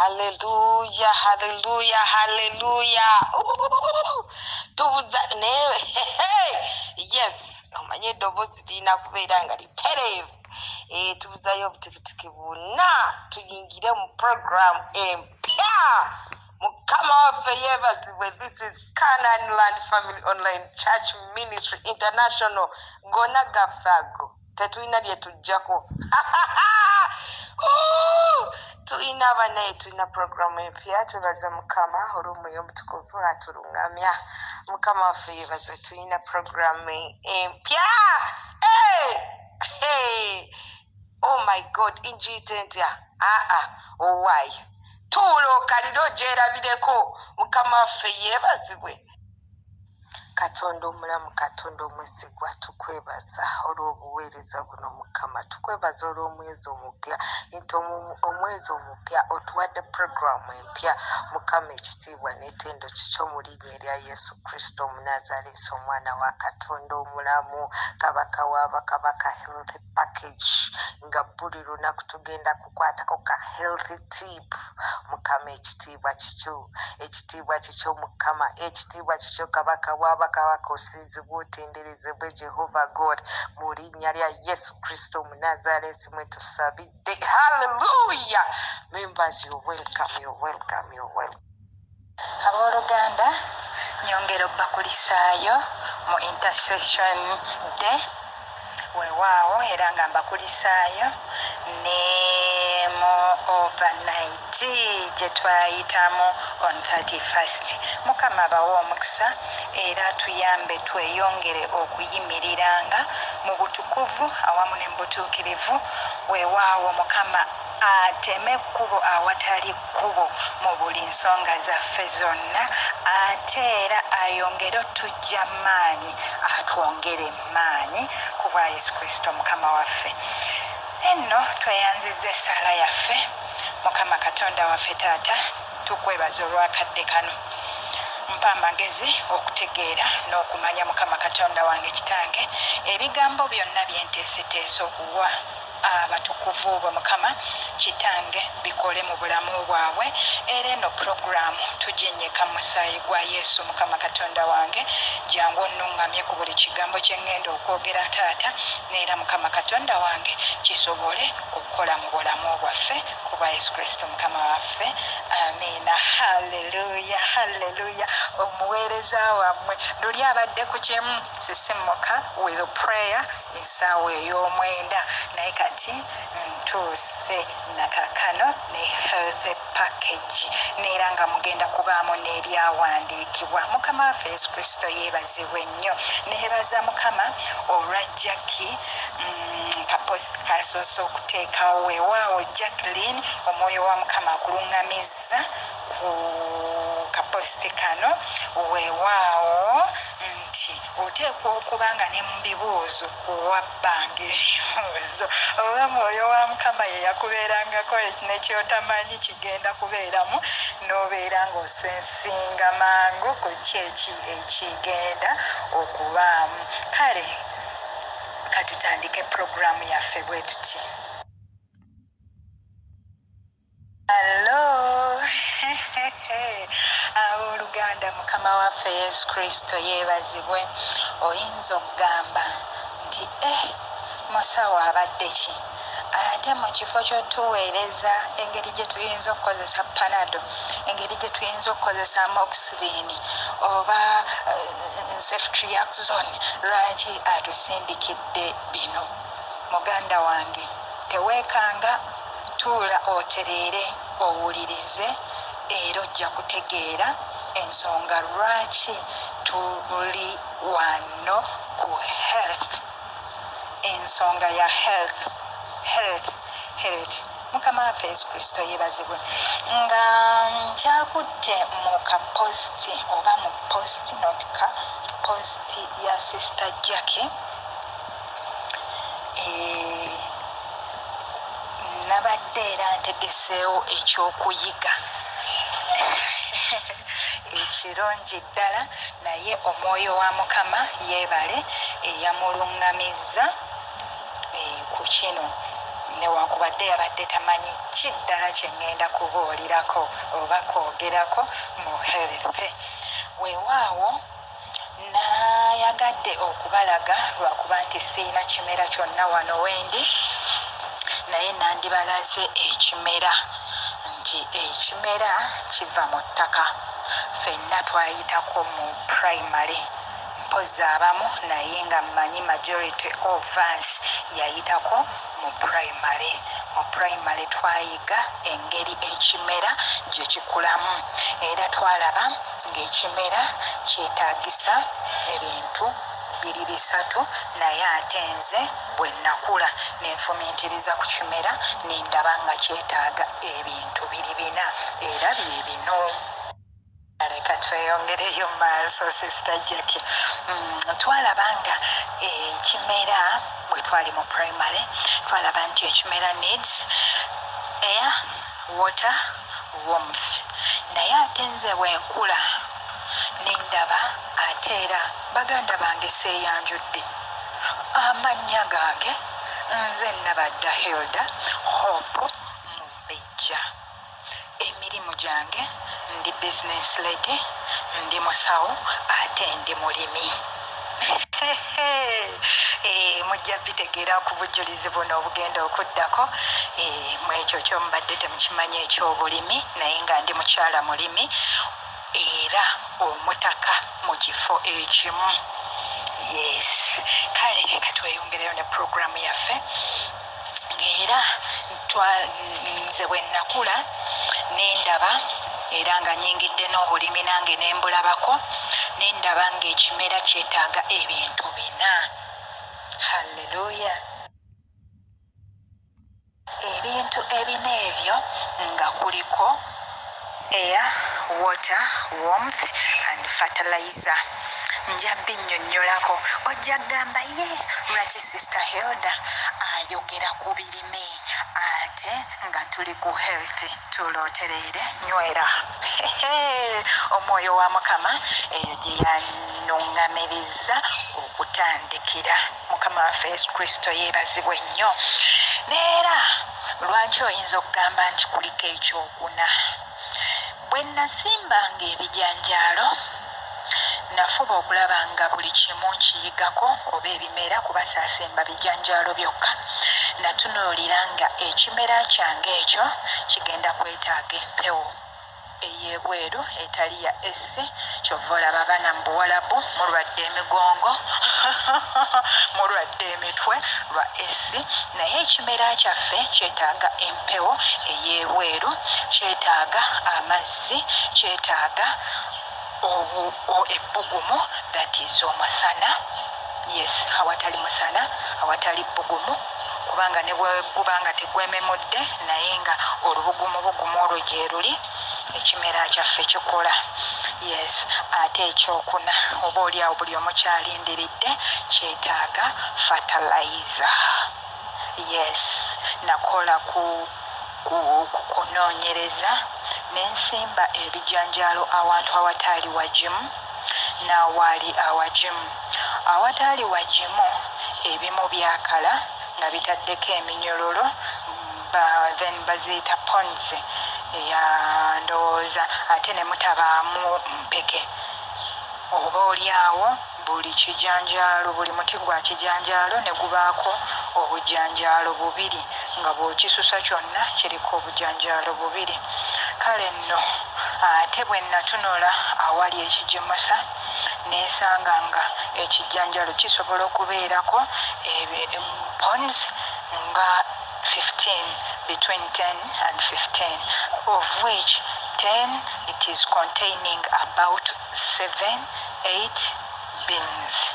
Hallelujah, hallelujah, hallelujah. Tubuza newe. Yes, omanye dobozi lina kubeera nga litereevu. Tubuzayo obutikitiki bwonna tuyingire mu program empya. Mukama waffe yeebazibwe. This is Canaan Land Family Online Church Ministry International. Gonna gaffe ago tetulina bye tujjako. Tulina banaye, tulina programu empya. Twebaza Mukama olw'omwoyo omutukuvu atulungamya. Mukama waffe yeebazibwe. Tulina programu empya. Oh my God, injiyite ntya? Owaayi tuula okalira ogyerabireko. Mukama waffe yeebazibwe. Katonda omulamu, Katonda omwesigwa, tukwebaza olw'obuweereza buno Mukama. Tukwebaza olw'omwezi omupya, nti omwezi omupya otuwadde programu empya. Mukama, ekitiibwa n'ettendo kikyo mu linnya erya Yesu Kristo Omunnazaaleesi, omwana wa Katonda omulamu, kabaka w'abakabaka, health package, nga buli lunaku tugenda kukwatako ka health tip. Mukama, ekitiibwa kikyo, ekitiibwa kikyo Mukama, ekitiibwa kikyo kabaka w'abakabaka, osinzibwe otenderezebwe Jehova God, mu linnya lya Yesu Kristo Omunnazaaleesi mwe tusabidde. Hallelujah. Members, you're welcome, you're welcome, you're welcome. Abooluganda, nyongera obbakulisaayo mu intercession day weewaawo, era nga mbakulisaayo ne mu overnight gye twayitamu on 31st. Mukama abawe omukisa era tuyambe tweyongere okuyimiriranga mu butukuvu awamu ne mu butuukirivu. Weewaawo Mukama ateme ekkubo awatali kkubo mu buli nsonga zaffe zonna, ate era ayongere otujja maanyi, atwongere maanyi ku bwa Yesu Kristo Mukama waffe. Enno tweyanziza essaala yaffe. Mukama Katonda waffe Taata, tukwebaza olwakadde kano. Mpa amagezi okutegeera n'okumanya Mukama Katonda wange Kitange ebigambo byonna byenteeseteese okuwa abatukuvu bo Mukama Kitange bikole mu bulamu bwabwe. Era eno programu tuginyeka mu musaayi gwa Yesu Mukama Katonda wange, jangu onnungamye ku buli kigambo kye ŋŋenda okwogera Taata, neera Mukama Katonda wange kisobole okukola mu bulamu bwaffe ku bwa Yesu Kristo Mukama waffe. Amiina. Halleluya, halleluya. Omuweereza wammwe luli abadde ku kimu sisimuka with prayer essaawa ey'omwenda, naye kati ntuuse nakakano ne health package, neera nga mugenda kubaamu n'ebyawandiikibwa. Mukama waffe Yesu Kristo yeebazibwe nnyo. Neebaza Mukama olwa Jackie kapost kasoose okuteekawo. Weewaawo Jacqueline, omwoyo wa Mukama akuluŋŋamizza ku kaposti kano. Weewaawo nti oteekwa okuba nga ne mu bibuuzo wabbanga ebibuuzo, oba mwoyo wa Mukama ye yakubeerangako nekyotamanyi kigenda kubeeramu, n'obeera ng'osensinga mangu ku kyeki ekigenda okubaamu. Kale katutandike programu yaffe bwe tuti. Hello. Abooluganda, Mukama waffe Yesu Kristo yeebazibwe. Oyinza okugamba nti musawo abadde ki? Ate mu kifo ky'otuweereza engeri gye tuyinza okukozesa Panado, engeri gye tuyinza okukozesa Amoxicillin oba Ceftriaxone, lwaki atusindikidde bino? Muganda wange, teweekanga, tuula otereere owulirize, era ojja kutegeera ensonga lwaki tuli wano ku health. Ensonga ya health. Mukama waffe Yesu Kristo yeebazibwe. Nga nkyakutte mu kaposti oba mu posti, not ka posti ya Sister Jackie. Nabadde era ntegeseewo ekyokuyiga ekirungi ddala, naye omwoyo wa Mukama yeebale eyamuluŋŋamizza ku kino. newankubadde yabadde tamanyi kiddala kye ŋŋenda kubuulirako oba kwogerako mu health. Weewaawo nayagadde okubalaga lwakuba nti siina kimera kyonna wano wendi, naye nandibalaze ekimera nti ekimera kiva mu ttaka. Ffenna twayitako mu primary, mpozi abamu naye nga mmanyi majority of us yayitako mu primary. Mu primary twayiga engeri ekimera gye kikulamu era twalaba ng'ekimera kyetaagisa ebintu biri bisatu, naye ate nze bwe nakula nenfumiitiriza ku kimera nendaba nga kyetaaga ebintu biri bina era bye bino. Leka tweyongereyo mu maaso Sister Jackie. Twalaba nga ekimera bwe twali mu primary twalaba nti ekimera needs air, water, warmth. Naye ate nze bwe nkula nendaba ate era baganda bange seeyanjudde. Amannya gange nze Nabadda Hilda Hope Mubejja. Emirimu gyange ndi business lady, ndi musawo ate ndi mulimi. Mujja bitegeera ku bujulizi buno obugenda okuddako mu ekyo kyomubadde temukimanyi eky'obulimi, naye nga ndi mukyala mulimi era omutaka mu kifo ekimu. Yes, kale leka tweyongereyo ne programu yaffe. Era nze bwe nakula nendaba era nga nyingidde n'obulimi nange nembulabako, nendaba ng'ekimera kyetaaga ebintu bina. Halleluya! Ebintu ebina ebyo nga kuliko air, water, warmth and fertilizer. Nja binnyonnyolako. Ojja gamba ye lwaki Sister Hilda ayogera ku birime ate nga tuli ku health? Tulootereire nywera. Omwoyo wa Mukama eyo gye yannuŋŋamiriza okutandikira. Mukama waffe Yesu Kristo yeebazibwe nnyo. Neera lwaki oyinza okugamba nti kuliko ekyokuna? Bwe nasimbanga ebijanjaalo nafuba okulaba nga buli kimu nkiyigako oba ebimera kuba saasimba bijanjaalo byokka. Natunuulira nga ekimera kyange ekyo kigenda kwetaaga empewo ey'ebweru etali ya esi. Kyova olaba abaana mu Buwalabu mulwadde emigongo mulwadde emitwe lwa esi, naye ekimera kyaffe kyetaaga empewo ey'ebweru, kyetaaga amazzi, kyetaaga ebbugumu, that is omusana. Yes, awatali musana awatali bbugumu, kubanga ne bwegubanga tegwememudde naye nga olubugumu olwo gye luli ekimera kyaffe kikola. Yes, ate ekyokuna oba oliawo buli omu kyalindiridde kyetaaga fertilizer. Yes, nakola kunoonyereza nensimba ebijanjaalo awantu awatali wagimu n'awaali awagimu. Awatali wagimu ebimu byakala nga bitaddeko eminyololo, then baziyita ponds, ndowooza ate ne mutabaamu mpeke. Oba oliawo buli kijanjaalo, buli muti gwa kijanjaalo ne gubaako obujanjaalo bubiri, nga bw'okisusa kyonna kiriko obujanjaalo bubiri. Kale nno ate bwe natunula awali ekigimusa nesanga nga ekijanjaalo kisobola okubeerako ponds nga 15, between 10 and 15, of which 10 it is containing about 7-8 beans.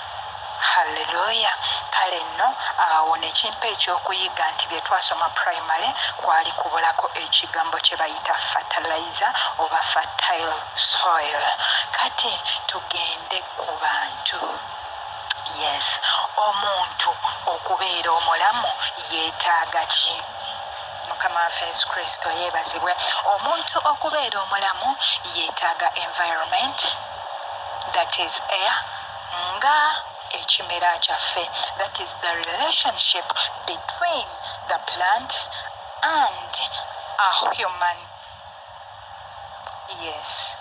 Haleluya! Kale nno awo nekimpa ekyokuyiga nti bye twasoma primary kwali kubulako ekigambo kye bayita fertilizer oba fertile soil. Kati tugende ku bantu. Yes, omuntu okubeera omulamu yeetaaga ki? Mukama waffe Yesu Kristo yeebazibwe. Omuntu okubeera omulamu yeetaaga environment, that is air, nga ekimera kyaffe. That is the relationship between the plant and a human. Yes.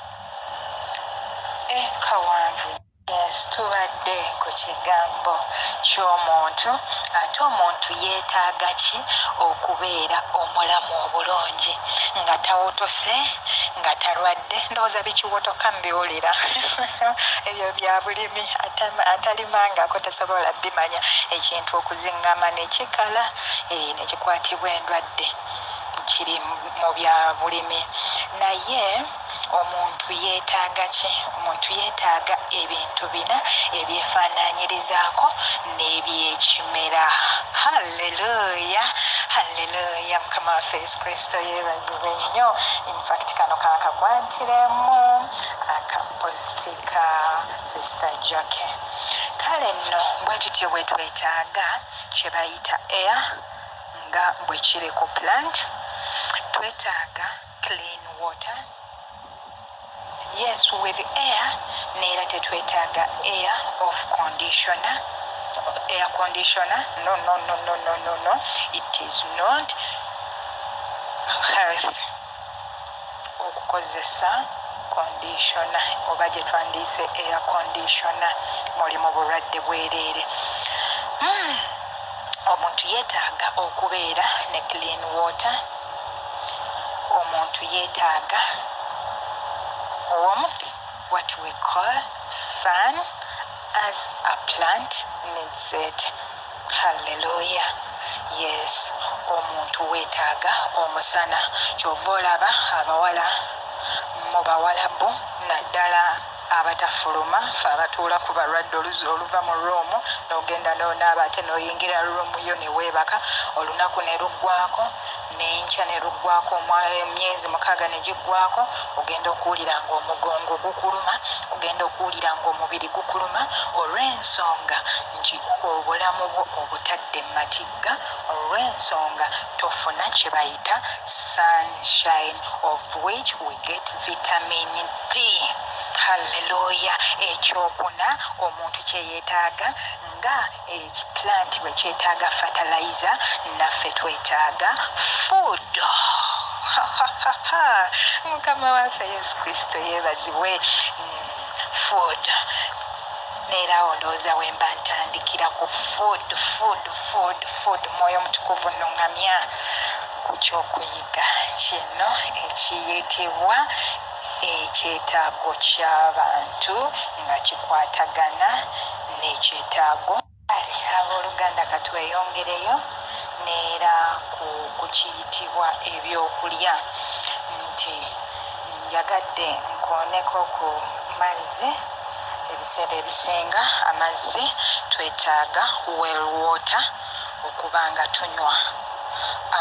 Kawanvu. Yes, tubadde ku kigambo ky'omuntu. Ate omuntu yeetaaga ki okubeera omulamu obulungi, nga tawotose, nga talwadde. Ndowooza bikiwotoka mbiwulira ebyo bya bulimi, atalimangako tasobola bimanya. Ekintu okuziŋŋama ne kikala ne kikwatibwa endwadde kiri mu bya bulimi. Naye omuntu yeetaaga ki? Omuntu yeetaaga ebintu bina ebyefaanaanyirizaako n'ebyekimera. Halleluya, halleluya. Mukama waffe Yesu Kristo yeebazibwe nnyo. In fact kano kankakwantiremu akapositi ka Sister Jackie. Kale nno bwe tutyo bwe twetaaga kye bayita air nga bwe kiri ku plant. Twetaaga clean water. Yes, with air, neera tetwetaaga air of conditioner. Air conditioner, no. It is not health. Okukozesa conditioner oba gye twandiise air conditioner mulimu bulwadde bwereere. Omuntu yeetaaga okubeera ne clean water. Omuntu yeetaaga warmth, what we call sun, as a plant needs it. Hallelujah. Yes, omuntu weetaaga omusana. Kyova olaba abawala mu bawalabu naddala abatafuluma fe abatuula ku balwadde oluva mu roomu n'ogenda n'onaaba ate n'oyingira roomu yo ne weebaka, olunaku ne luggwako n'enkya ne luggwako, emyezi 6 ne giggwako, ogenda okuwulira ng'omugongo gukuluma, ogenda okuwulira ng'omubiri gukuluma olw'ensonga nti obulamu bwo obutadde matigga, olw'ensonga tofuna kye bayita sunshine, of which we get vitamin D. Hallelujah. Ekyokuna omuntu kye yeetaaga nga ekiplanti bwe kyetaaga fertilizer, naffe twetaaga food. Mukama waffe Yesu Kristo yeebazibwe. Food. Neera ondowooza we mba ntandikira ku food. Mwoyo mutukuvu nnuŋŋamya ku kyokuyiga kino ekiyitibwa ekyetaago ky'abantu nga kikwatagana n'ekyetaago. Abooluganda katweyongereyo neera ku kiyitibwa ebyokulya nti njagadde nkooneko ku mazzi. Ebiseera ebisinga amazzi twetaaga well water okuba nga tunywa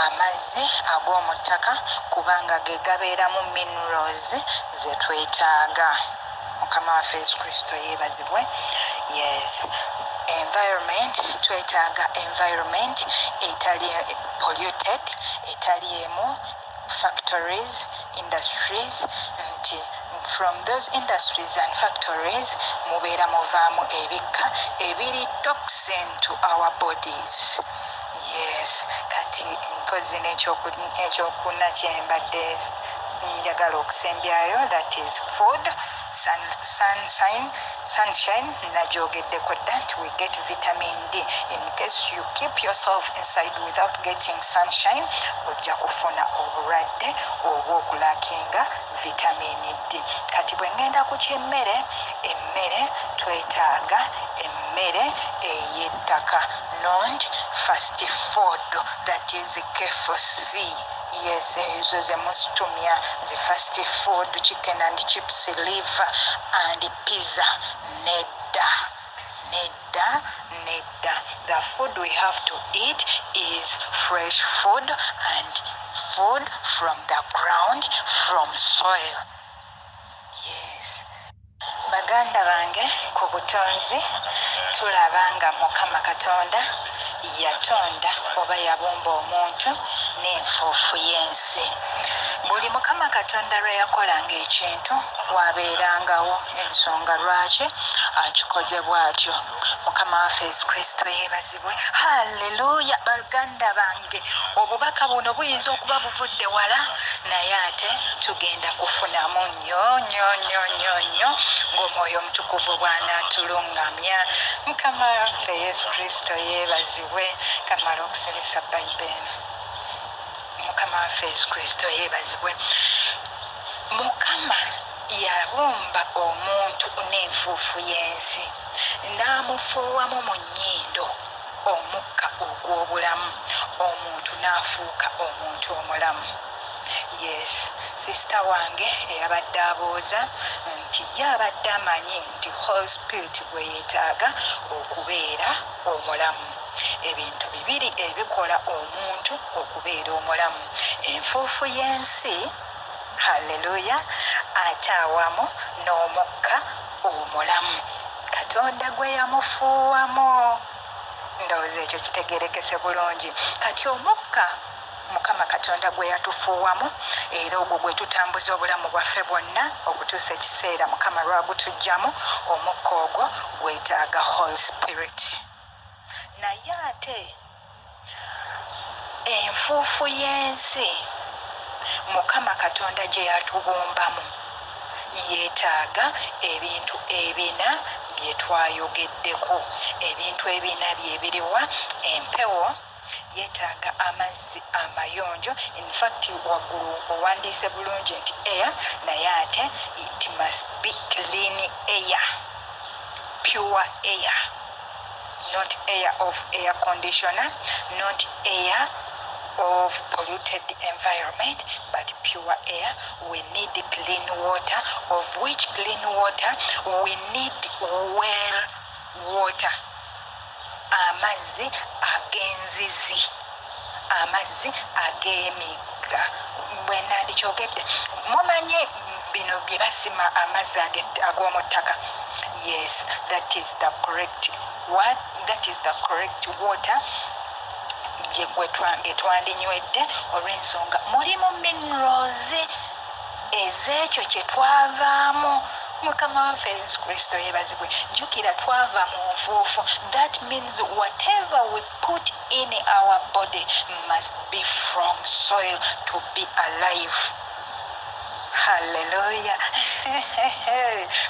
amazzi ag'omu ttaka kubanga ge gabeeramu minerals ze twetaaga. Mukama waffe Yesu Kristo yeebazibwe. Yes. Environment, twetaaga environment etali polluted, etaliemu factories, industries, nti from those industries and factories mubeera muvaamu ebikka ebiri toxin to our bodies. Yes, kati mpozi n'ekyokuna kyembadde njagala okusembyayo, that is food, sunshine, najogeddeko dda nti we get vitamin D. In case you keep yourself inside without getting sunshine, ojja kufuna obulwadde obw'okulakinga vitamin D. Kati bwe ngenda ku kyemmere, emmere twetaaga emmere ey'ettaka, non fast food, that is KFC. Yes, ezo ze musitumya ze fast food, chicken and chips, liver and pizza. Nedda. The food we have to eat is fresh food and food from the ground, from soil. Yes. Baganda bange ku butonzi tulabanga Mukama Katonda yatonda oba yabumba omuntu n'enfuufu y'ensi. buli mukama katonda lwe yakolanga ekintu waabeerangawo ensonga lwaki akikoze bw'atyo. Mukama waffe Yesu Kristo yeebazibwe. Haleluya. Baganda bange, obubaka buno buyinza okuba buvudde wala naye ate tugenda kufunamu nnyo ng'omwoyo omutukuvu bw'anaatulungamya. Mukama waffe Yesu Kristo yeebazibwe. Kamala okuseresa Bayibuli. Mukama waffe Yesu Kristo yeebazibwe. Mukama yabumba omuntu n'enfuufu y'ensi n'amufuuwamu mu nnyindo omukka ogw'obulamu, omuntu n'afuuka omuntu omulamu. Yes, sisita wange eyabadde abooza nti ye abadde amanyi nti Holy Spirit gwe yeetaaga okubeera omulamu. Ebintu bibiri ebikola omuntu okubeera omulamu: enfuufu y'ensi, haleluya, ate awamu n'omukka omulamu Katonda gwe yamufuuwamu. Ndowooza ekyo kitegeerekese bulungi. Kati omukka Mukama Katonda gwe yatufuuwamu, era ogwo gwe tutambuza obulamu bwaffe bwonna okutuusa ekiseera Mukama lw'agutuggyamu. Omukka ogwo gwetaaga Holy Spirit. Naye ate enfuufu y'ensi Mukama Katonda gye yatubumbamu yeetaaga ebintu ebina bye twayogeddeko. Ebintu ebina bye biriwa? Empewo, yeetaaga amazzi amayonjo. In fact waggulu owandiise bulungi nti air, naye ate it must be clean air, pure air, not air of air conditioner, not air of polluted environment, but pure air. We need clean water, of which clean water we need well water. Amazzi ag'enzizi, amazzi ag'emigga. Bwe nandikyogedde, mumanyi bino bye basima amazzi ag'omu ttaka. Yes, that is the correct what? That is the correct water gye twandinywedde olw'ensonga mulimu minerals ez'ekyo kye twavaamu. Mukama waffe Yesu Kristo yeebazibwe. Jjukira twava mu nfuufu. That means whatever we put in our body must be from soil to be alive. Haleluya.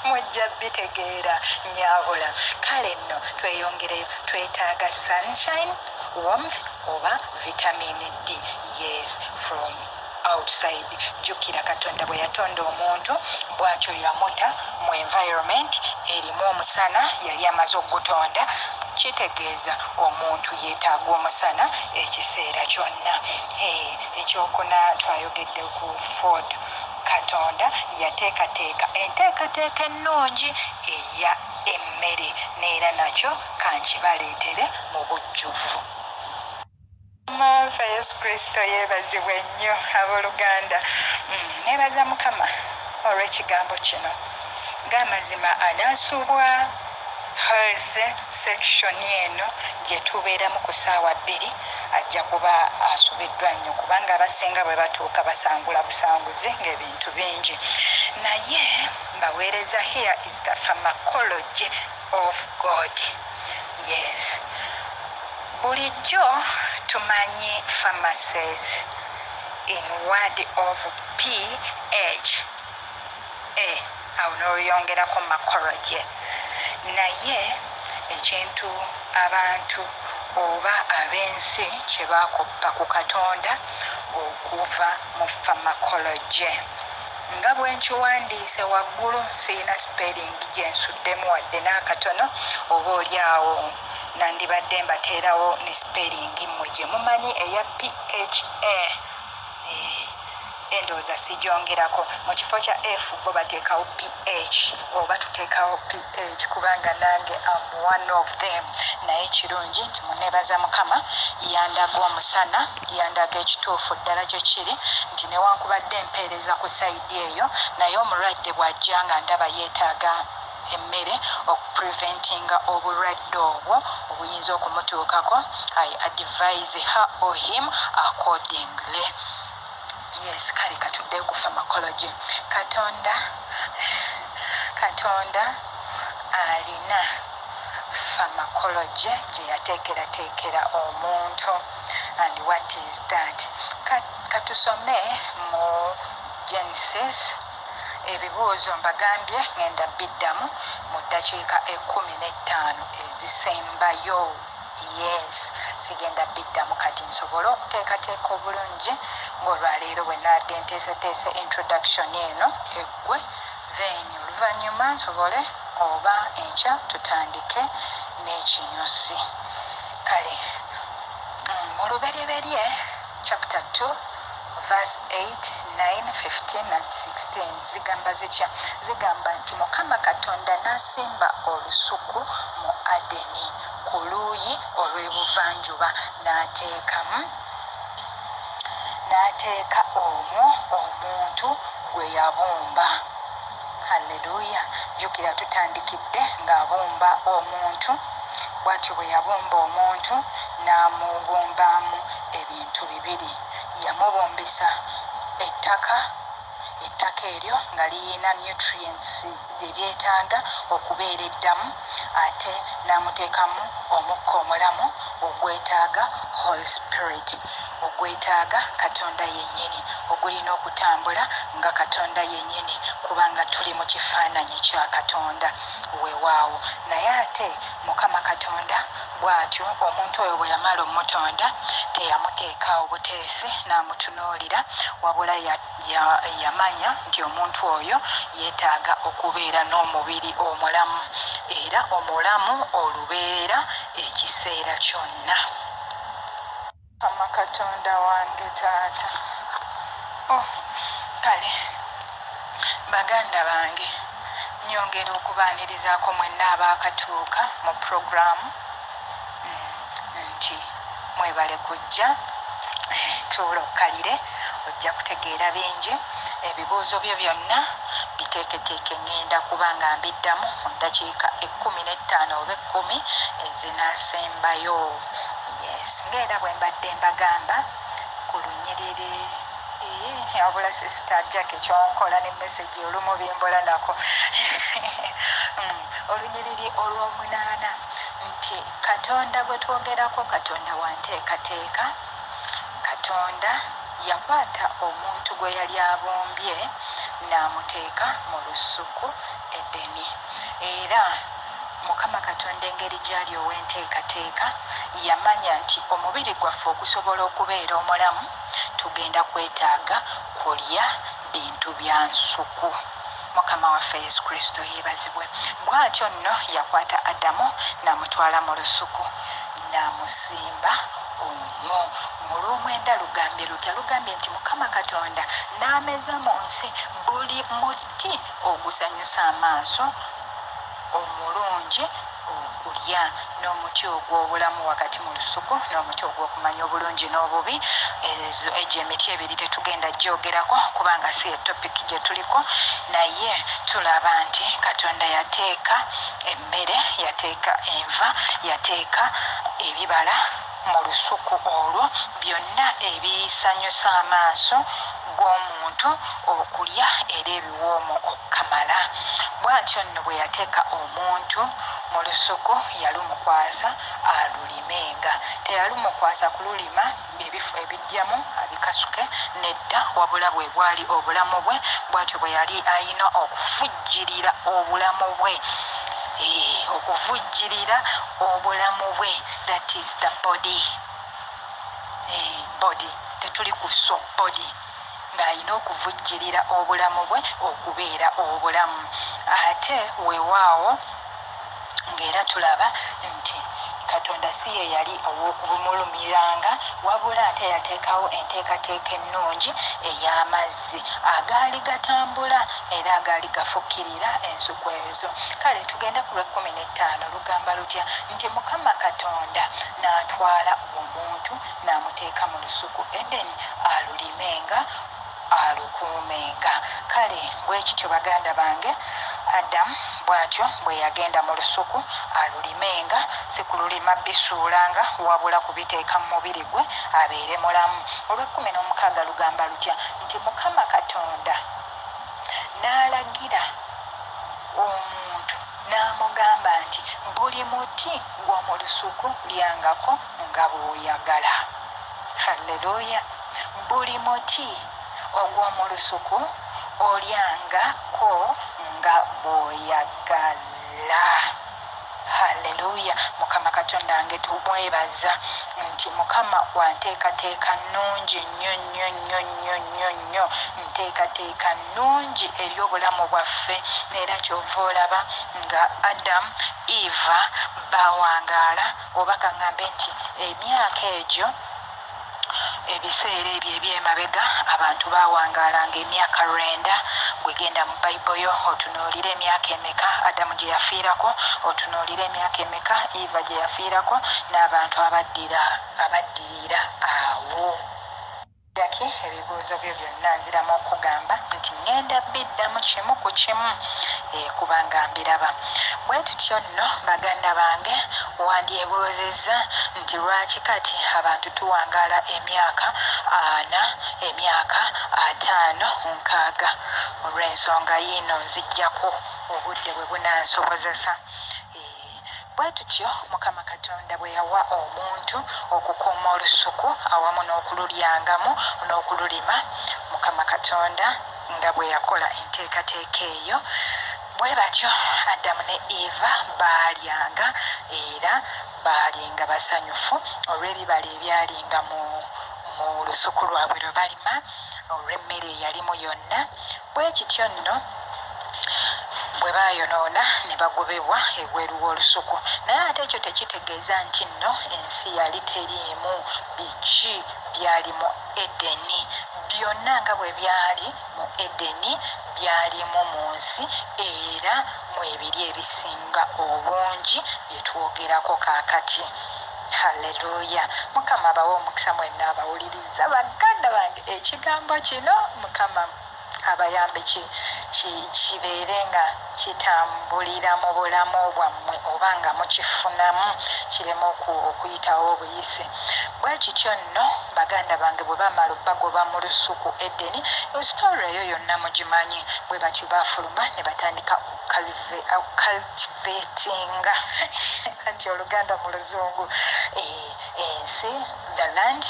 Mujja bitegeera nyabula. Kale nno tweyongereyo, twetaaga sunshine, warmth oba vitamin D. Yes, from outside. Jjukira Katonda bwe yatonda omuntu bw'atyo yamuta mu environment erimu omusana, yali amaze okugutonda. Kitegeeza omuntu yeetaaga omusana ekiseera kyonna. Ekyokuna twayogedde ku food. Katonda yateekateeka enteekateeka ennungi eya emmere, n'era nakyo kankibaleetere mu bujjuvu. Mukama Yesu Kristo yeebazibwe nnyo abooluganda. Neebaza Mukama olw'ekigambo kino. Ng'amazima anaasubwa health section eno gye tubeeramu ku ssaawa 2 ajja kuba asubiddwa nnyo, kubanga abasinga bwe batuuka basangula busanguzi ng'ebintu bingi. Naye mbaweereza, here is the pharmacology of God. Yes, bulijjo tumanyi pharmacies in word of PH, awo n'oyongerako macology. Naye ekintu abantu oba ab'ensi kye baakoppa ku Katonda okuva mu pharmacology. Nga bwe nkiwandiise waggulu, siyina spelling gye nsuddemu wadde n'akatono, oba oli awo nandibadde mbateerawo ne spelling mmwe gye mumanyi eya PHA. Endowooza sigyongerako. Mu kifo kya F bo bateekawo PH oba tuteekawo PH kubanga nange am one of them. Naye kirungi nti muneebaza Mukama yandaga omusana, yandaga ekituufu ddala kye kiri, nti newankubadde empeereza ku sayidi eyo, naye omulwadde bw'ajja nga ndaba yeetaaga emmere okupreventinga obulwadde obwo obuyinza okumutuukako. I advise her or him accordingly. yes kale katuddeyo ku pharmacology. Katonda alina pharmacology gye yateekerateekera omuntu. And what is that? Katusome mu Genesis. Ebibuuzo mbagambye ngenda biddamu mu ddakiika 15 ezisembayo. Yes, sigenda biddamu kati nsobole okuteekateeka obulungi ng'olwaleero bwe naadde nteeseteese introduction eno eggwe, then oluvannyuma nsobole oba enkya tutandike n'ekinyusi. Kale mu lubereberye chapter 2 verse 8, 9, 15 and 16 zigamba zitya? Zigamba nti Mukama Katonda n'asimba olusuku mu Adeni ku luuyi olw'ebuvanjuba n'ateeka omwo omuntu gwe yabumba. Halleluya. Jjukira tutandikidde ng'abumba omuntu. Bw'atyo bwe yabumba omuntu n'amubumbamu ebintu bibiri. Yamubumbisa ettaka eryo nga liyina nutrients ebyetaaga okubeera eddamu, ate n'amuteekamu omukka omulamu ogwetaaga Holy Spirit, ogwetaaga Katonda yennyini, ogulina okutambula nga Katonda yennyini, kubanga tuli mu kifaananyi kya Katonda weewaawo. Naye ate Mukama Katonda bw'atyo omuntu oyo bwe yamala omutonda teyamuteekaawo buteesi n'amutunuulira, wabula yamanya nti omuntu oyo yeetaaga okubeera n'omubiri omulamu, era omulamu olubeera ekiseera kyonna. Mukama Katonda wange taata. Kale baganda bange, nyongera okubaanirizaako mwenna abaakatuuka mu puroguramu nti mwebale kujja tuula okkalire, ojja kutegeera bingi. Ebibuuzo byo byonna biteeketeeke ngenda kubanga mbiddamu mu ddakiika 15 oba 10 ezinaasembayo. Yes, ng'era bwe mbadde mbagamba ku lunyiriri wabula sisita Jackie kyonkola ne message olumu bimbola nako olunyiriri olw'omunaana nti Katonda gwe twogerako Katonda wa nteekateeka. Katonda yakwata omuntu gwe yali abumbye n'amuteeka mu lusuku Edeni, era Mukama Katonda engeri gy'ali ow'enteekateeka yamanya nti omubiri gwaffe okusobola okubeera omulamu tugenda kwetaaga kulya bintu bya nsuku. Mukama waffe Yesu Kristo yeebazibwe. Bw'atyo nno yakwata Adamu n'amutwala mu lusuku n'amusimba omwo. Mu Lwomwenda lugambye lutya? Lugambye nti Mukama Katonda n'ameza mu nsi buli muti ogusanyusa amaaso omulungi okulya, n'omuti ogw'obulamu wakati mu lusuku, n'omuti ogw'okumanya obulungi n'obubi. Egyo emiti ebiri tetugenda gyogerako kubanga si ye topiki gye tuliko, naye tulaba nti Katonda yateeka emmere, yateeka enva, yateeka ebibala mu lusuku olwo, byonna ebisanyusa amaaso g'omuntu okulya era ebiwoomo okukamala. Bw'atyo nno bwe yateeka omuntu mu lusuku yalumukwasa alulimenga. Teyalumukwasa kululima ebifo ebijjamu abikasuke, nedda, wabula bwe bwali obulamu bwe, bw'atyo bwe yali ayina okuvujjirira obulamu bwe. Okuvujjirira obulamu bwe, that is the body. Body, tetuli ku so body, ng'alina okuvujjirira obulamu bwe okubeera obulamu. Ate weewaawo ng'era tulaba nti Katonda si ye yali ow'okubumulumiranga, wabula ate yateekawo enteekateeka ennungi ey'amazzi agaali gatambula era agaali gafukirira ensuku ezo. Kale tugenda ku Lw'ekumi-n'ettaano lugamba lutya? Nti Mukama Katonda n'atwala omuntu n'amuteeka mu lusuku Edeni alulimenga, alukuumenga. Kale bwe kityo baganda bange, Adamu bw'atyo bwe yagenda mu lusuku alulimenga, si kululima bisuulanga wabula kubiteeka mu mubiri gwe abeere mulamu. Olw'16 lugamba lutya nti Mukama Katonda n'alagira omuntu n'amugamba nti buli muti gw'omu lusuku lyangako nga bw'oyagala. Halleluya! Buli muti ogw'omu lusuku olyangako nga bw'oyagala. Halleluya! Mukama Katonda wange tumwebaza nti Mukama wanteekateeka nnungi nnyo, nteekateeka nnungi eri obulamu bwaffe. Era kyova olaba nga Adamu Eva bawangaala, oba kaŋŋambe nti emyaka egyo, ebiseera ebyo eby'emabega abantu bawangaalanga emyaka 9. Gwegenda mu Bayibuli otunuulira emyaka emeka Adamu gye yafiirako, otunuulira emyaka emeka Eva gye yafiirako, n'abantu abaddirira awo. Daki ebibuuzo byo byonna nziramu okugamba nti ngenda biddamu kimu ku kimu kubanga mbiraba. Bwe tutyo nno baganda bange, wandyebuuzizza nti lwaki kati abantu tuwangaala emyaka 4, emyaka 5, 6. Olw'ensonga yiino nzijjako obudde bwe bunansobozesa. Bwe tutyo Mukama Katonda bwe yawa omuntu okukuuma olusuku awamu n'okululyangamu n'okululima, Mukama Katonda nga bwe yakola enteekateeka eyo, bwe batyo Adamu ne Eva baalyanga era baalinga basanyufu olw'ebibala ebyalinga mu lusuku lwabwe lwe balima, olw'emmere eyalimu yonna. Bwe kityo nno bwe baayonoona ne bagobebwa ebweru w'olusuku. Naye ate ekyo tekitegeeza nti nno ensi yali teriimu biki byali mu Edeni. Byonna nga bwe byali mu Edeni byalimu mu nsi, era mu ebiri ebisinga obungi bye twogerako kaakati. Halleluya! Mukama abawe omukisa mwenna abawuliriza baganda bange ekigambo kino. Mukama abayambe kibeere nga kitambulira mu bulamu bwammwe oba nga mukifunamu, kireme okuyitawo obuyisi. Bwe kityo nno baganda bange bwe bamala bagoba mu lusuku Edeni, esitoola eyo yonna mugimanyi. Bwe batyo baafuluma ne batandika cultivatinga anti oluganda mu luzungu, ensi, the land,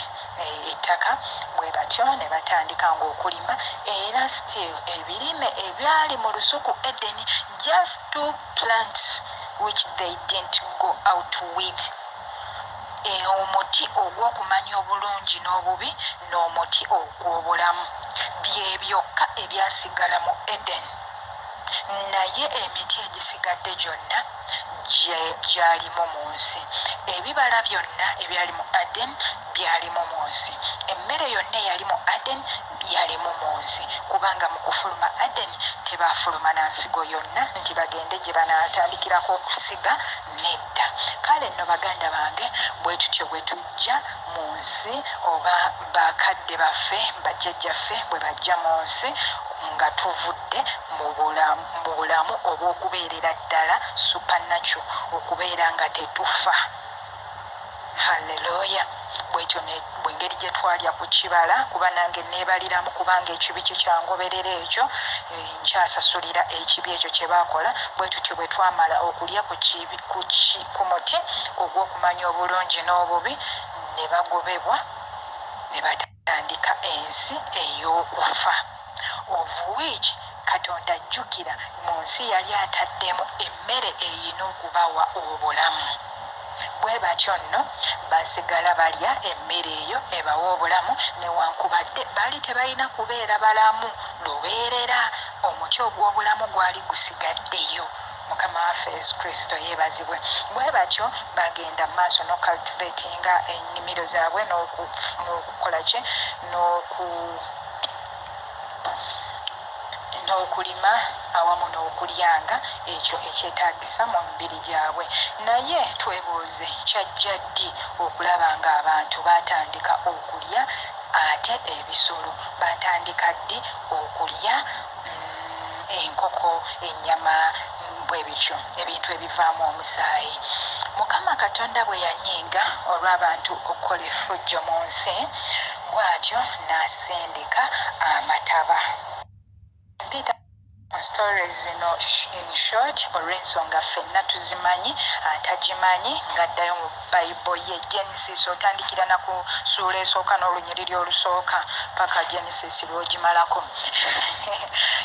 ettaka. Bwe batyo ne batandika ng'okulima, era still ebirime ebyali mu lusuku Edeni, just 2 plants which they didn't go out with. Omuti ogw'okumanya obulungi n'obubi n'omuti ogw'obulamu bye byokka ebyasigala mu Eden. Naye emiti egisigadde gyonna gyalimu mu nsi. Ebibala byonna ebyali mu Aden byalimu mu nsi. Emmere yonna eyali mu Aden yalimu mu nsi, kubanga mu kufuluma Aden tebaafuluma na nsigo yonna nti bagende gye banaatandikirako okusiga, nedda. Kale nno baganda bange, bwe tutyo bwe tujja mu nsi, oba bakadde baffe bajjajjaffe bwe bajja mu nsi nga tuvudde mu bulamu obw'okubeerera ddala supernatural, okubeera nga tetufa. Halleluya! Bwekyo bwengeri gye twalya ku kibala, kuba nange neebaliramu kubanga ekibi kyo kyangoberera ekyo, nkyasasulira ekibi ekyo kye baakola. Bwe tutyo bwe twamala okulya ku muti ogw'okumanya obulungi n'obubi, ne bagobebwa ne batandika ensi ey'okufa, of which Katonda ajjukira mu nsi yali ataddemu emmere eyina okubawa obulamu. Bwe batyo nno basigala balya emmere eyo ebawa obulamu, newankubadde baali tebalina kubeera balamu lubeerera. Omuti ogw'obulamu gwali gusigaddeyo. Mukama waffe Yesu Kristo yeebazibwe. Bwe batyo bagenda mu maaso n'okultivatinga ennimiro zaabwe n'okukola kye n'okulima awamu n'okulyanga ekyo ekyetaagisa mu mibiri gyabwe. Naye twebuuze, kyajja ddi okulaba nga abantu baatandika okulya ate ebisolo batandika ddi okulya enkoko, ennyama, bwe bityo ebintu ebivaamu omusaayi. Mukama Katonda bwe yanyiiga olw'abantu okukola effujjo mu nsi, bw'atyo n'asindika amataba. Stories zino in short olw'ensonga ffenna tuzimanyi, atagimanyi ng'addayo mu Bible ye Genesis otandikira na ku ssuula esooka n'olunyiriri olusooka paka Genesis lw'ogimalako.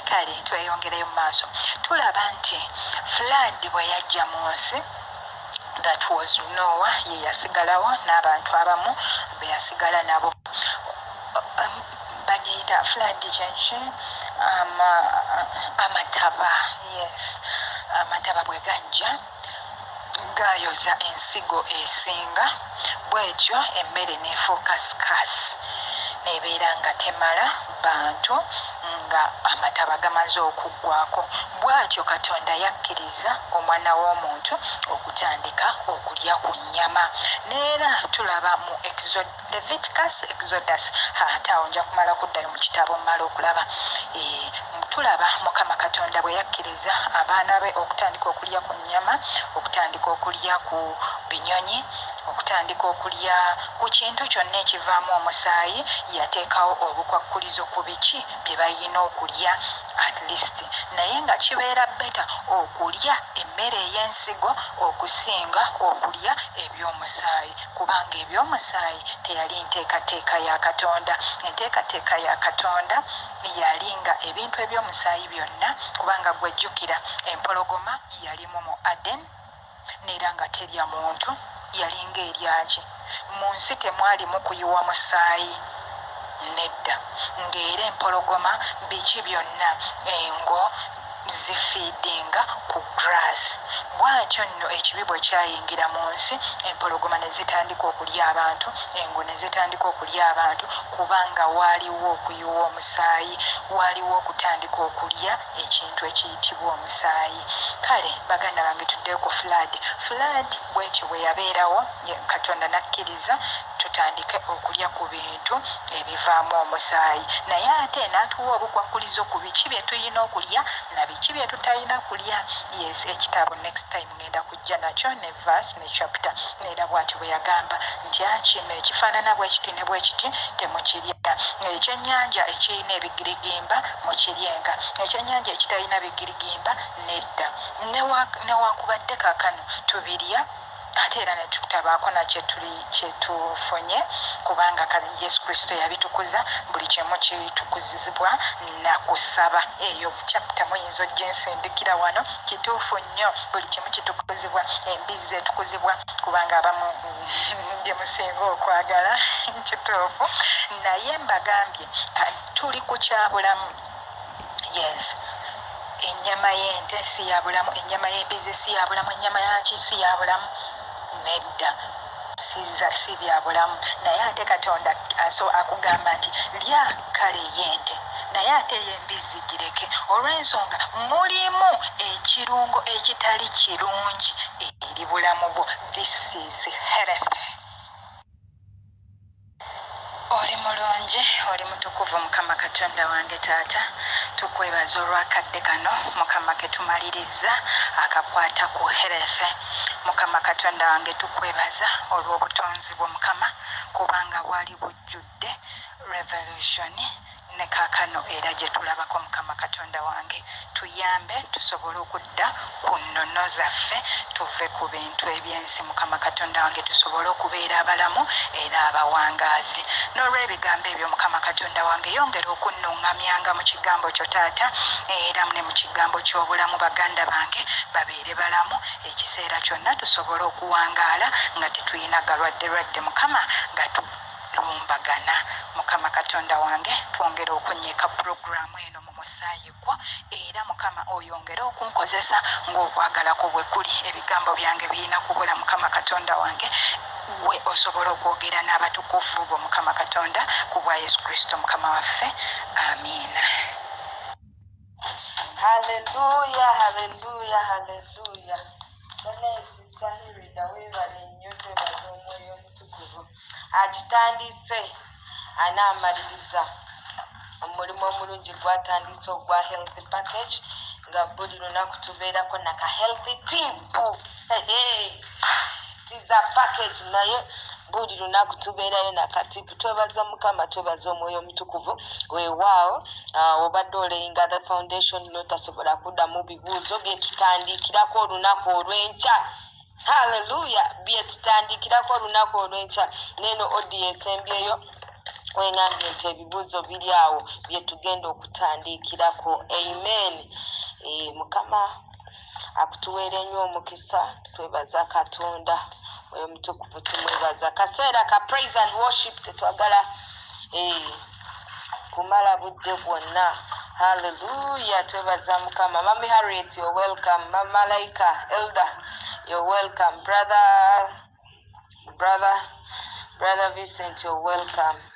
Kale tweyongereyo mu maaso, tulaba nti flood bwe yajja mu nsi, that was Noah, ye yasigalawo n'abantu abamu be yasigala nabo. Bagiyita flood kyenki amataba. Yes, amataba bwe gajja gayoza ensigo esinga, bwetyo emmere n'efuuka sikaasi nebeera nga temala bantu nga amataba gamaze okuggwako. Bw'atyo Katonda yakkiriza omwana w'omuntu okutandika okulya ku nnyama. Neera tulaba mu Leviticus, Exodus, ate awo nja kumala kuddayo mu kitabo mmala okulaba. Tulaba Mukama Katonda bwe yakkiriza abaana be okutandika okulya ku nnyama, okutandika okulya ku binyonyi, okutandika okulya ku kintu kyonna ekivaamu omusaayi, yateekawo obukwakkulizo ku biki bye bayina okulya at least. Naye nga kibeera beta okulya emmere ey'ensigo okusinga okulya eby'omusaayi, kubanga eby'omusaayi teyali nteekateeka ya Katonda. Enteekateeka ya Katonda yali nga ebintu eby'omusaayi byonna, kubanga gwejjukira empologoma yalimu mu Aden neera nga terya muntu, yali ng'eryaki. Mu nsi temwalimu kuyiwa musaayi nedda, ng'era empologoma biki byonna engo zifiidinga ku grass. Bw'atyo nno ekibi bwe kyayingira mu nsi, empologoma ne zitandika okulya abantu, engo ne zitandika okulya abantu, kubanga waaliwo okuyiwa omusaayi, waaliwo okutandika okulya ekintu ekiyitibwa omusaayi. Kale baganda bange tuddeyo ku flood. Flood bw'etyo bwe yabeerawo, Katonda nakkiriza tutandike okulya ku bintu ebivaamu omusaayi, naye ate n'atuwa obukwakkulizo ku biki bye tulina okulya na biki bye tutalina kulya. Yes, ekitabo next time ngenda kujja nakyo ne verse ne chapter, neera bw'atyo bwe yagamba nti kino ekifaanana bwe kiti ne bwe kiti temukirya. Ekyennyanja ekirina ebigirigimba mukiryenga, ekyennyanja ekitalina bigirigimba nedda. Newankubadde kaakano tubirya, ate era ne tutabaako na kyetufunye, kubanga Yesu Kristo yabitukuza, buli kimu kitukuzibwa na kusaba. Eyo chapter muyinza ogensindikira wano, kituufu nnyo, buli kimu kitukuzibwa, embizzi etukuzibwa, kubanga abamu bye musinga okwagala kituufu. Naye mbagambye tuli ku kyabulamu. Yes, ennyama y'ente si ya bulamu, ennyama y'embizzi si ya bulamu, ennyama yaki si ya bulamu nedda, si bya bulamu. Naye ate Katonda akugamba nti lya kale y'ente, naye ate y'embizzi gireke, olw'ensonga mulimu ekirungo ekitali kirungi eri bulamu bwo. This is health. Oli mulungi, oli mutukuvu Mukama Katonda wange. Taata, tukwebaza olw'akadde kano Mukama ke tumaliriza akakwata ku health. Mukama Katonda wange tukwebaza olw'obutonzi bwo Mukama, kubanga bwali bujjudde revolution ne kaakano era gye tulabako Mukama Katonda wange. Tuyambe tusobole okudda ku nnono zaffe, tuve ku bintu eby'ensi Mukama Katonda wange, tusobole okubeera abalamu era abawangaazi. N'olw'ebigambo ebyo Mukama Katonda wange, yongera okunnuŋŋamyanga mu kigambo kyo Taata, era ne mu kigambo ky'obulamu baganda bange babeere balamu ekiseera kyonna, tusobole okuwangaala nga tetuyina galwadde Mukama nga lumbagana. Mukama Katonda wange, twongere okunnyika puroguramu eno mu musaayi gwo, era Mukama oyongere okunkozesa ng'okwagala kwo bwe kuli. Ebigambo byange birina kubula Mukama Katonda wange, gwe osobole okwogera n'abatukuvu bo Mukama Katonda, ku bwa Yesu Kristo Mukama waffe. Amiina. Haleluya, haleluya, haleluya. Sister Hilda, weebale nnyo, twebaza omwoyo omutukuvu agitandise. anaamaliriza omulimu omulungi gwatandise ogwa healthy package nga buli lunaku tubeerako naka healthy tipu tiza package naye buli lunaku tubeerayo nakatipu. Twebaza Mukama, twebaza Omwoyo Omutukuvu. Weewaawo obadde oleyinga the foundation notasobola kuddamu bibuuzo byetutandikirako olunaku olw'enkya. Hallelujah, byetutandikirako olunaku olw'enkya. Neno odi esembyeyo wengambye nti ebibuuzo biri awo byetugenda okutandikirako. Amen. Mukama akutuweere nnyo omukisa. Twebaza Katonda Mwoyo Mutukuvu, tumwebaza. Kaseera ka praise and worship tetwagala kumala budde bwonna. Hallelujah, twebaza Mukama. Mami Harriet, you're welcome. Mama Malaika, Elder, you're welcome. Brother Vincent, you're welcome.